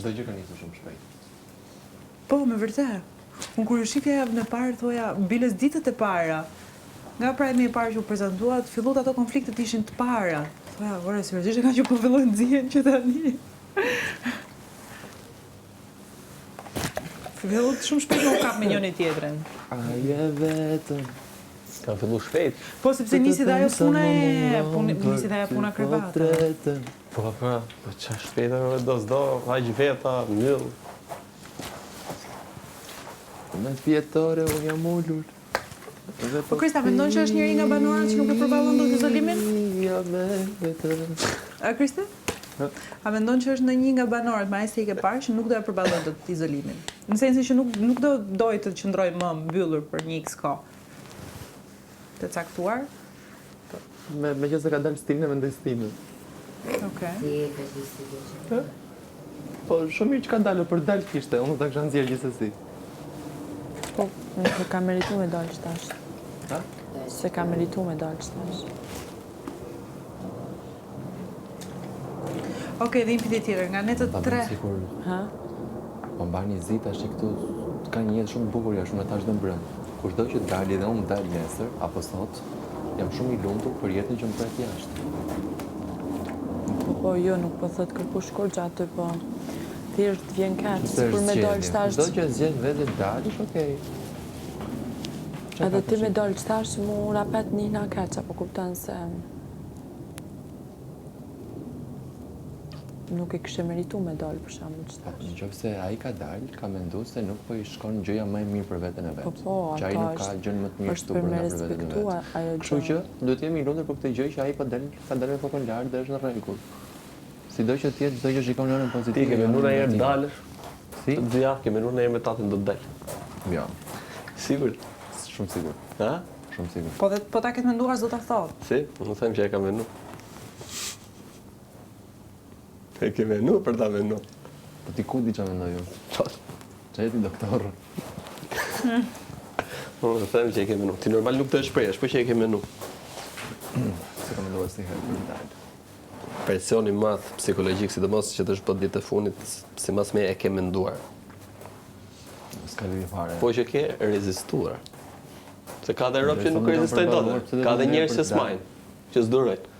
çdo gjë ka nisur shumë shpejt. Po, me vërtet. Unë kur u shifja javën e parë, thoja, biles ditët e para. Nga prajmi e parë që u prezentuat, fillut ato konfliktet ishin të para. Thoja, ore, seriozisht e ka që po fillojnë nxjihen që tani. Fillut shumë shpejt më u kap me njëri tjetrin. Aje vetëm. Ka fillu shpejt. Po, sepse nisi dhe ajo puna krevata. Po, qa shpejt e do s'do, haq veta, mbyll. Me fjetore, unë jam ullur. Po, Krista, mendon që është njëri nga banorët që nuk e përballon dot izolimin? Ja vetëm. A, Krista? A mendon që është ndonjë nga banorët, me ai se i ke parë, që nuk do e përballon dot izolimin? Në sensin që nuk do dojë të qëndrojë më mbyllur për një X kohë. Të caktuar? Me që se ka dalë stilin e mendoj stilin. Okej. Po, shumë mirë që ka dalë, për dalë kishte, unë ta kisha nxjerrë gjithsesi. Po, se ka meritu me dalë qëtash. Ha? Se ka meritu me dalë qëtash. Okej, dhe një pyetje tjetër, nga netët 3. Ha? Po mbani zi tash që këtu ka një jetë shumë bukur, shumë e tash dhe mbrëm. Kushdo që të dali dhe unë dalë nesër, apo sot, jam shumë i lumtur për jetën që më pret jashtë. Po, jo, nuk po thot kërkush kurrë aty, po thjesht vjen keq, sikur me dalë qëtash. Kushdo që zgjedh vetë dalish, okej. Edhe ti me dalë qëtash mu rapet një nga keq, apo kupton se nuk e kishte meritu me dalë për shembull qëtash. Nëse ai ka dalë, ka menduar se nuk po i shkon gjëja më e mirë për veten e vet. Po, që ai nuk ka gjën më të mirë është për me respektua ajo gjë. Kështu që duhet të jemi i lumtur për këtë gjë që ai ka dalë me kokën lart dhe është në rregull. Sido që të jetë çdo gjë shikon në anën pozitive. Ti ke menduar ndonjëherë dalësh? Si? Të dhja, ke menduar ndonjëherë me tatin do të dal. Jo, Sigurt? shumë sigurt. Ha? Shumë sigurt. Po ta ketë menduar s'do ta thot. Si? Unë them që e ka menduar. E ke menduar për ta menduar. Po ti ku di çfarë mendoj unë? Çfarë ti doktor? Unë them që e ke menduar. Ti normal nuk të shprehësh, po që e ke menduar. Se kam menduar si herë për dalë. Presioni madh psikologjik, sidomos që të është bët ditë e fundit, si mas me e ke menduar. S'ka lidhje fare. Po që ke rezistuar. Se ka dhe rob që nuk rezistojnë dot. Ka dhe njerëz që s'majnë, që s'durojnë.